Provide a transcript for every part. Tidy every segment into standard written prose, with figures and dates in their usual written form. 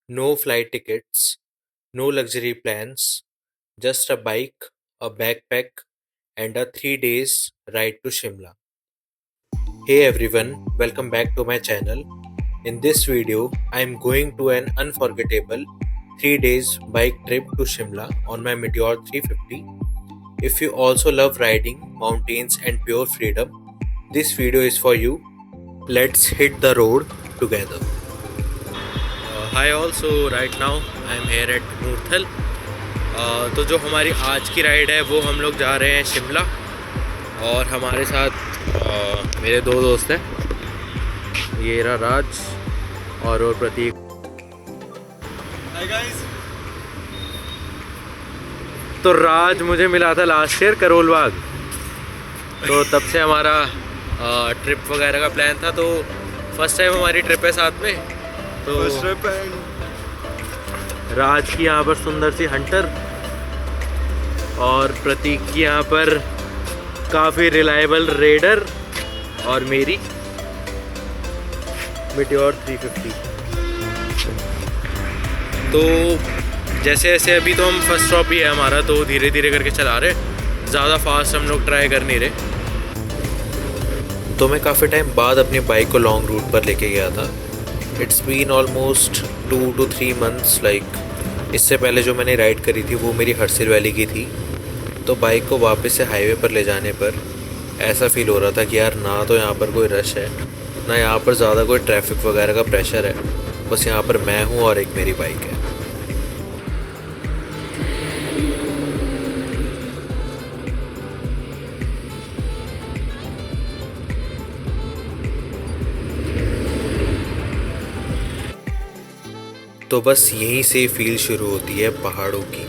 No flight tickets, no luxury plans, just a bike, a backpack, and a 3 days ride to Shimla. Hey everyone, welcome back to my channel. In this video, I am going to an unforgettable 3 days bike trip to Shimla on my Meteor 350. If you also love riding, mountains, and pure freedom, this video is for you. Let's hit the road together. Hi all, so right now I am here at Murthal. तो जो हमारी आज की ride है वो हम लोग जा रहे हैं शिमला और हमारे साथ मेरे दो दोस्त हैं, ये रहा राज और प्रतीक। Hi guys. तो राज मुझे मिला था लास्ट ईयर करोल बाग, तो तब से हमारा ट्रिप वगैरह का प्लान था। तो फर्स्ट टाइम हमारी ट्रिप है साथ में। तो फर्स्ट ट्रिप है। राज की यहाँ पर सुंदर सी हंटर और प्रतीक की यहाँ पर काफ़ी रिलायबल रेडर और मेरी मेटियोर 350। तो जैसे जैसे अभी तो हम फर्स्ट स्टॉप ही है हमारा, तो धीरे धीरे करके चला रहे, ज़्यादा फास्ट हम लोग ट्राई कर नहीं रहे। तो मैं काफ़ी टाइम बाद अपनी बाइक को लॉन्ग रूट पर लेके गया था। It's been almost 2 to 3 months। इससे पहले जो मैंने राइड करी थी वो मेरी हरसिल वैली की थी। तो बाइक को वापस से हाईवे पर ले जाने पर ऐसा फील हो रहा था कि यार ना तो यहाँ पर कोई रश है, ना यहाँ पर ज़्यादा कोई ट्रैफिक वगैरह का प्रेशर है, बस यहाँ पर मैं हूँ और एक मेरी बाइक है। तो बस यहीं से फील शुरू होती है पहाड़ों की।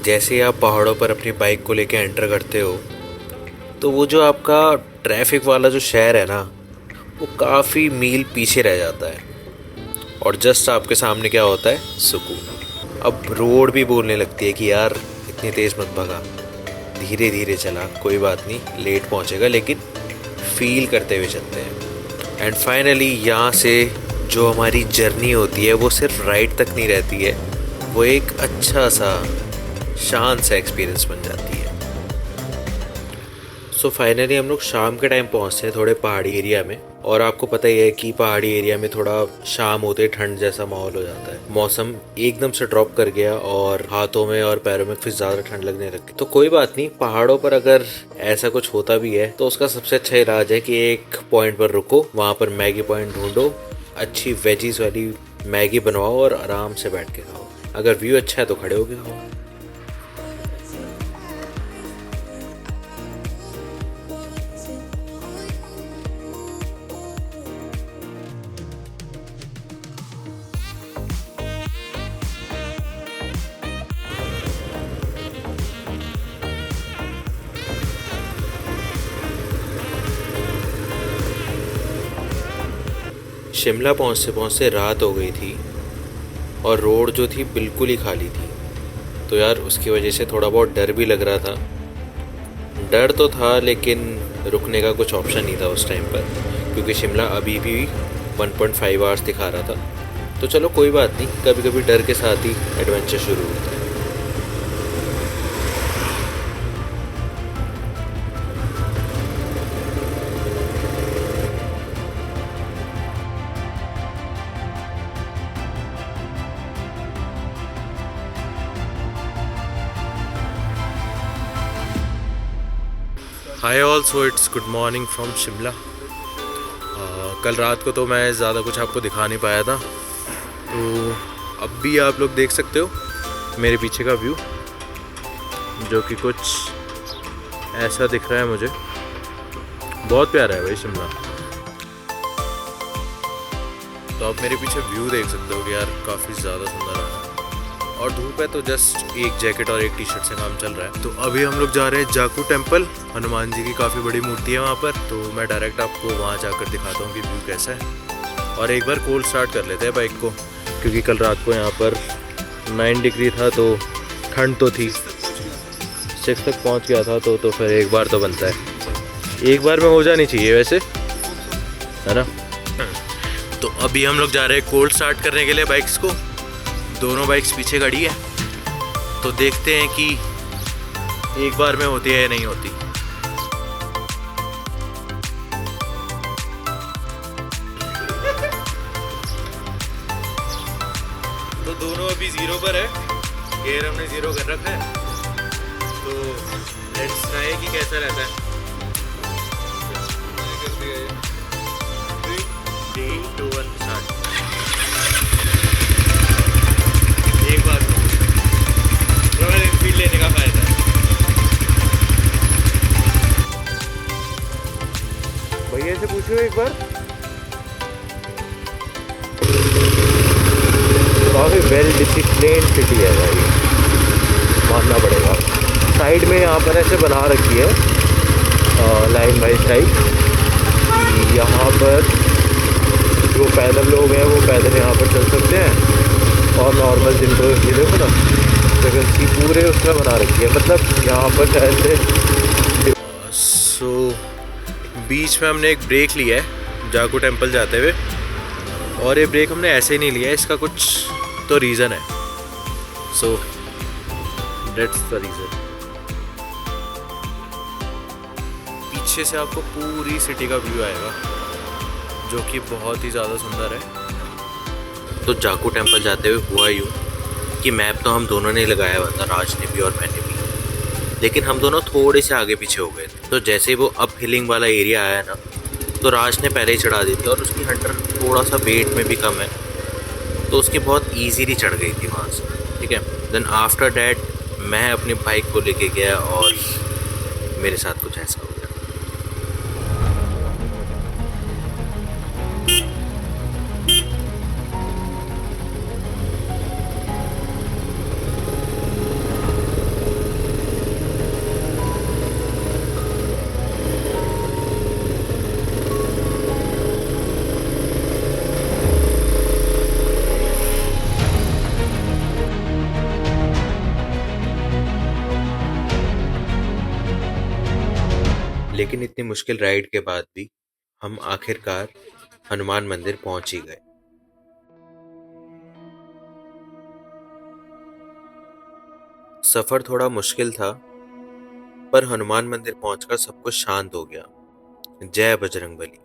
जैसे आप पहाड़ों पर अपनी बाइक को लेकर एंटर करते हो तो वो जो आपका ट्रैफिक वाला जो शहर है ना, वो काफ़ी मील पीछे रह जाता है और जस्ट आपके सामने क्या होता है, सुकून। अब रोड भी बोलने लगती है कि यार इतनी तेज़ मत भगा, धीरे धीरे चला, कोई बात नहीं, लेट पहुंचेगा लेकिन फील करते हुए चलते हैं। एंड फाइनली यहाँ से जो हमारी जर्नी होती है वो सिर्फ राइड तक नहीं रहती है, वो एक अच्छा सा शांत सा एक्सपीरियंस बन जाती है। सो फाइनली हम लोग शाम के टाइम पहुँचते हैं थोड़े पहाड़ी एरिया में, और आपको पता ही है कि पहाड़ी एरिया में थोड़ा शाम होते ठंड जैसा माहौल हो जाता है। मौसम एकदम से ड्रॉप कर गया और हाथों में और पैरों में फिर ज़्यादा ठंड लगने लगी। तो कोई बात नहीं, पहाड़ों पर अगर ऐसा कुछ होता भी है तो उसका सबसे अच्छा इलाज है कि एक पॉइंट पर रुको, वहाँ पर मैगी पॉइंट ढूंढो, अच्छी वेजीज वाली मैगी बनवाओ और आराम से बैठ के खाओ। अगर व्यू अच्छा है तो खड़े होके खाओ। शिमला पहुँचते पहुँचते रात हो गई थी और रोड जो थी बिल्कुल ही खाली थी। तो यार उसकी वजह से थोड़ा बहुत डर भी लग रहा था। डर तो था लेकिन रुकने का कुछ ऑप्शन नहीं था उस टाइम पर, क्योंकि शिमला अभी भी 1.5 आवर्स दिखा रहा था। तो चलो कोई बात नहीं, कभी कभी डर के साथ ही एडवेंचर शुरू होता है। Hi all, so it's good morning from Shimla. कल रात को तो मैं ज़्यादा कुछ आपको दिखा नहीं पाया था, तो अब भी आप लोग देख सकते हो मेरे पीछे का व्यू, जो कि कुछ ऐसा दिख रहा है मुझे। बहुत प्यारा है भाई शिमला। तो आप मेरे पीछे व्यू देख सकते हो कि यार काफ़ी ज़्यादा सुंदर है और धूप है, तो जस्ट एक जैकेट और एक टी शर्ट से काम चल रहा है। तो अभी हम लोग जा रहे हैं जाकू टेम्पल। हनुमान जी की काफ़ी बड़ी मूर्ति है वहाँ पर, तो मैं डायरेक्ट आपको वहाँ जाकर दिखाता हूँ कि व्यू कैसा है। और एक बार कोल्ड स्टार्ट कर लेते हैं बाइक को, क्योंकि कल रात को यहाँ पर 9 डिग्री था, तो ठंड तो थी, 6 तक पहुँच गया था। तो फिर एक बार तो बनता है, एक बार में हो जानी चाहिए वैसे, है ना। तो अभी हम लोग जा रहे हैं कोल्ड स्टार्ट करने के लिए बाइक्स को, दोनों बाइक्स पीछे खड़ी है, तो देखते हैं कि एक बार में होती है या नहीं होती। तो दोनों अभी 0 पर है, गेयर हमने 0 कर रखा है। तो लेट्स ट्राई कि कैसा रहता है। 3, 2, 1 स्टार्ट। एक बार रॉयल एनफील्ड लेने का फायदा है। भैया से पूछो एक बार। काफ़ी वेल डिसिप्लिन सिटी है भाई, मानना पड़ेगा। साइड में यहाँ पर ऐसे बना रखी है लाइन बाई टाइप। यहाँ पर जो पैदल लोग हैं वो पैदल यहाँ पर चल सकते हैं, और नॉर्मल जिनको ये देखो ना वैकेंसी पूरे उसमें बना रखी है, मतलब यहाँ पर शायद से। सो बीच में हमने एक ब्रेक लिया है जागू टेम्पल जाते हुए, और ये ब्रेक हमने ऐसे ही नहीं लिया है, इसका कुछ तो रीज़न है। So that's the reason. पीछे से आपको पूरी सिटी का व्यू आएगा, जो कि बहुत ही ज़्यादा सुंदर है। तो जाकू टेम्पल जाते हुए हुआ यूँ कि मैप तो हम दोनों ने लगाया हुआ था, राज ने भी और मैंने भी, लेकिन हम दोनों थोड़े से आगे पीछे हो गए थे। तो जैसे ही वो अप हिलिंग वाला एरिया आया ना, तो राज ने पहले ही चढ़ा दी थी, और उसकी हंटर थोड़ा सा वेट में भी कम है, तो उसकी बहुत ईजीली चढ़ गई थी वहाँ से। ठीक है, देन आफ्टर डैट मैं अपनी बाइक को लेके गया और मेरे साथ कुछ ऐसा हो गया। लेकिन इतनी मुश्किल राइड के बाद भी हम आखिरकार हनुमान मंदिर पहुंच ही गए। सफर थोड़ा मुश्किल था, पर हनुमान मंदिर पहुंचकर सब कुछ शांत हो गया। जय बजरंगबली।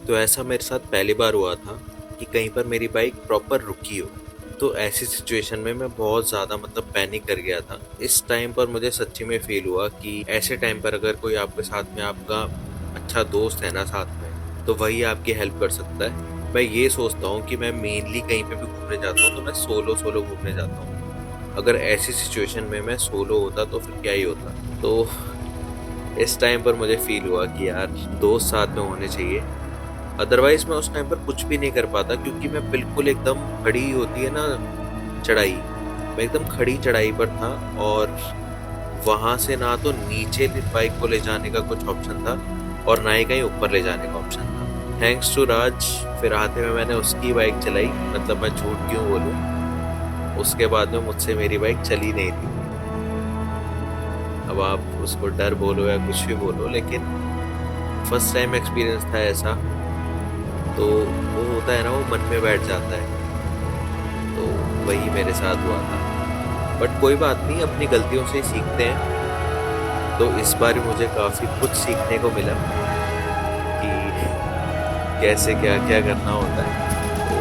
तो ऐसा मेरे साथ पहली बार हुआ था कि कहीं पर मेरी बाइक प्रॉपर रुकी हो। तो ऐसी सिचुएशन में मैं बहुत ज़्यादा पैनिक कर गया था। इस टाइम पर मुझे सच्ची में फील हुआ कि ऐसे टाइम पर अगर कोई आपके साथ में आपका अच्छा दोस्त है ना साथ में, तो वही आपकी हेल्प कर सकता है। मैं ये सोचता हूँ कि मैं मेनली कहीं पे भी घूमने जाता हूँ तो मैं सोलो घूमने जाता हूँ। अगर ऐसी सिचुएशन में मैं सोलो होता तो फिर क्या ही होता। तो इस टाइम पर मुझे फील हुआ कि यार दोस्त साथ में होने चाहिए, अदरवाइज मैं उस टाइम पर कुछ भी नहीं कर पाता, क्योंकि मैं बिल्कुल एकदम खड़ी होती है ना चढ़ाई, मैं एकदम खड़ी चढ़ाई पर था, और वहाँ से ना तो नीचे बाइक को ले जाने का कुछ ऑप्शन था और ना ही कहीं ऊपर ले जाने का ऑप्शन था। थैंक्स टू राज, फिर आते में मैंने उसकी बाइक चलाई, मतलब मैं झूठ क्यों बोलूँ, उसके बाद में मुझसे मेरी बाइक चली नहीं थी। अब आप उसको डर बोलो या कुछ भी बोलो, लेकिन फर्स्ट टाइम एक्सपीरियंस था ऐसा, तो वो होता है ना, वो मन में बैठ जाता है। तो वही मेरे साथ हुआ था, बट कोई बात नहीं, अपनी गलतियों से ही सीखते हैं। तो इस बार मुझे काफ़ी कुछ सीखने को मिला कि कैसे क्या क्या करना होता है। तो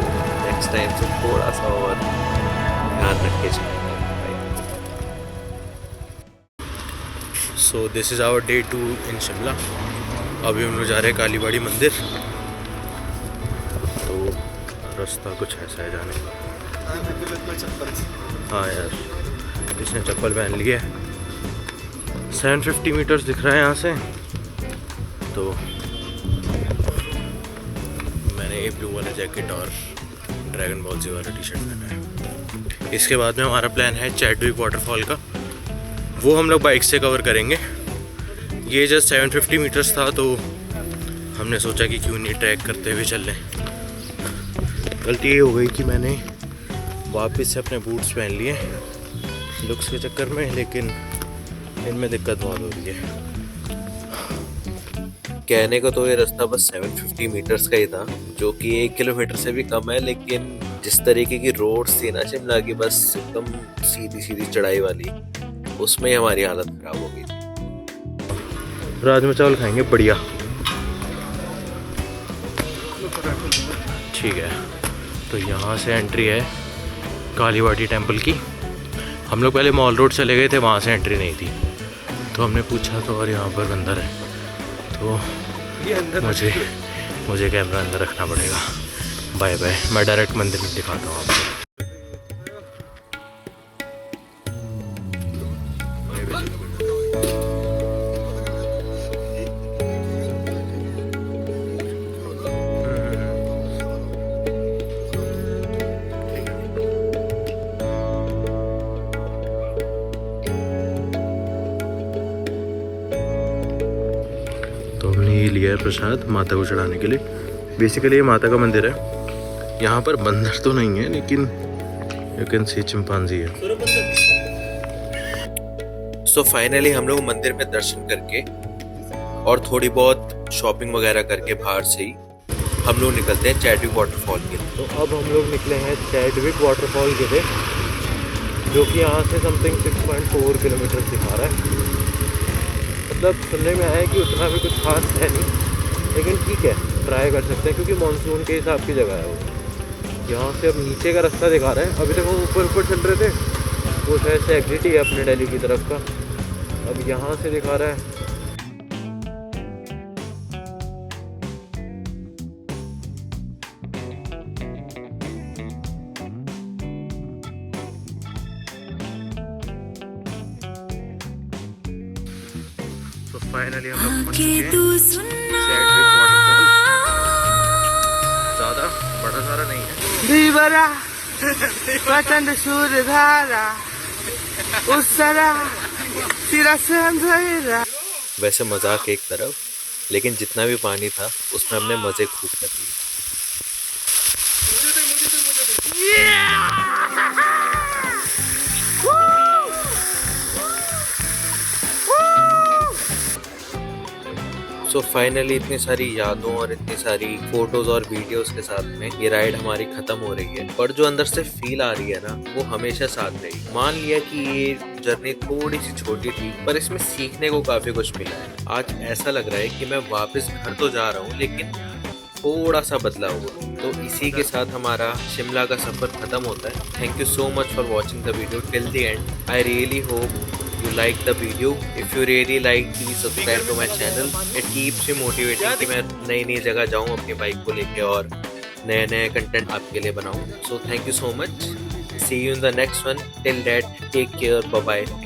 नेक्स्ट टाइम से थोड़ा सा और ध्यान रख के चलूँगा। So this is our day 2 in Shimla. अभी हम लोग जा रहे हैं कालीबाड़ी मंदिर। तो रास्ता कुछ ऐसा है जाने का। हाँ यार, इसने चप्पल पहन ली है। 750 मीटर्स दिख रहा है यहाँ से। तो मैंने ये ब्लू वाला जैकेट और ड्रैगन बॉल जी वाला टी शर्ट पहना है। इसके बाद में हमारा प्लान है चैडविक वाटरफॉल का, वो हम लोग बाइक से कवर करेंगे। ये जस्ट 750 मीटर्स था, तो हमने सोचा कि क्यों नहीं ट्रैक करते हुए चल लें। गलती ये हो गई कि मैंने वापस से अपने बूट्स पहन लिए लुक्स के चक्कर में, लेकिन इनमें दिक्कत बहुत हो रही है। कहने को तो ये रास्ता बस 750 मीटर्स का ही था, जो कि 1 किलोमीटर से भी कम है, लेकिन जिस तरीके की रोड्स थी ना शिमला की, बस एकदम सीधी सीधी चढ़ाई वाली, उसमें ही हमारी हालत खराब हो गई थी। राजमा चावल खाएंगे बढ़िया। ठीक है, तो यहाँ से एंट्री है कालीवाड़ी टेम्पल की। हम लोग पहले मॉल रोड चले गए थे, वहाँ से एंट्री नहीं थी, तो हमने पूछा तो और यहाँ पर अंदर है, तो मुझे कैमरा अंदर रखना पड़ेगा। बाय बाय, मैं डायरेक्ट मंदिर में दिखाता हूँ आपको। तो हमने ये लिया है प्रसाद माता को चढ़ाने के लिए। बेसिकली ये माता का मंदिर है। यहाँ पर बंदर तो नहीं है, लेकिन यू कैन सी चिंपांजी है। सो फाइनली हम लोग मंदिर में दर्शन करके और थोड़ी बहुत शॉपिंग वगैरह करके बाहर से ही हम लोग निकलते हैं चैडविक वाटरफॉल के लिए। तो अब हम लोग निकले हैं चैडविक वाटरफॉल के लिए, जो कि यहाँ से समथिंग 6.4 किलोमीटर दिखा रहा है। मतलब सुनने में आया है कि उतना भी कुछ खास है नहीं, लेकिन ठीक है, ट्राई कर सकते हैं, क्योंकि मानसून के हिसाब की जगह है वो। यहाँ से अब नीचे का रास्ता दिखा रहे हैं। अभी तक वो ऊपर चल रहे थे, वो शायद से एग्जिट ही है अपने दिल्ली की तरफ का। अब यहाँ से दिखा रहा है तो फाइनली हम लोग पहुंच चुके हैं चैडविक वाटरफॉल। ज़्यादा बड़ा सारा नहीं है। प्रचंड सूर्य धारा उस तरह तेरा से अंधेरा। वैसे मजाक एक तरफ, लेकिन जितना भी पानी था उसमें हमने मज़े खूब कर लिए। सो फाइनली इतनी सारी यादों और इतनी सारी फोटोज और वीडियोस के साथ में ये राइड हमारी खत्म हो रही है, पर जो अंदर से फील आ रही है ना, वो हमेशा साथ रही। मान लिया कि ये जर्नी थोड़ी सी छोटी थी, पर इसमें सीखने को काफी कुछ मिला है। आज ऐसा लग रहा है कि मैं वापस घर तो जा रहा हूँ, लेकिन थोड़ा सा बदला हुआ। तो इसी के साथ हमारा शिमला का सफर खत्म होता है। Thank you so much for watching the video till the end. I really hope you like the video. If you really like, please subscribe to my channel. It keeps me motivating कि मैं नई नई जगह जाऊँ अपनी bike को लेके और नए नए कंटेंट आपके लिए बनाऊँ। So thank you so much. See you in the next one. Till that, take care. Bye bye.